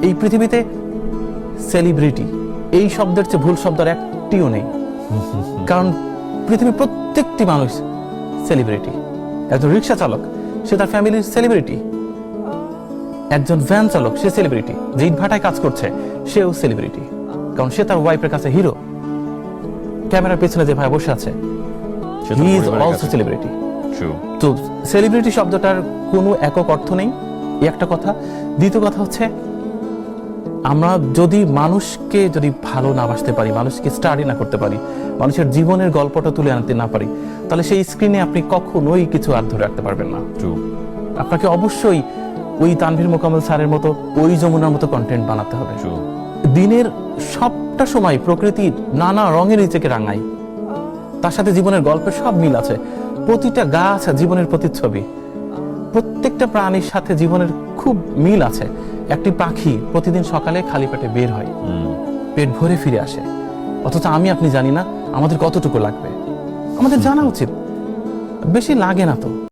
এই পৃথিবীতে সেলিব্রিটি এই শব্দের চেয়ে ভুল শব্দ আর একটিও নেই। কারণ পৃথিবীর প্রত্যেকটি মানুষ সেলিব্রিটি। একজন রিক্সা চালক, সে তার ফ্যামিলির সেলিব্রিটি। একজন ভ্যান চালক, সে সেলিব্রিটি। যে ইটভাটায় কাজ করছে, সেও সেলিব্রিটি, কারণ সে তার ওয়াইফের কাছে হিরো। ক্যামেরার পেছনে যে ভাই বসে আছে, হি ইজ অলসো সেলিব্রিটি। তো সেলিব্রিটি শব্দটার কোনো একক অর্থ নেই, এই একটা কথা। দ্বিতীয় কথা হচ্ছে, আমরা যদি মানুষকে ভালো না বাসতে পারি, মানুষকে স্টাডি না করতে পারি, মানুষের জীবনের গল্পটা তুলে আনতে না পারি, তাহলে সেই স্ক্রিনে আপনি কখনোই কিছু আর ধরে রাখতে পারবেন না। আপনাকে অবশ্যই ওই তানভীর মোকাম্মেল স্যারের মতো, ওই যমুনার মতো কন্টেন্ট বানাতে হবে। দিনের সবটা সময় প্রকৃতির নানা রঙের নিজেকে রাঙাই, তার সাথে জীবনের গল্পের সব মিল আছে। প্রতিটা গাছ জীবনের প্রতিচ্ছবি, প্রত্যেকটা প্রাণীর সাথে জীবনের খুব মিল আছে। একটি পাখি প্রতিদিন সকালে খালি পেটে বের হয়, পেট ভরে ফিরে আসে, অথচ আমি আপনি জানি না আমাদের কতটুকু লাগবে। আমাদের জানা উচিত, বেশি লাগে না তো।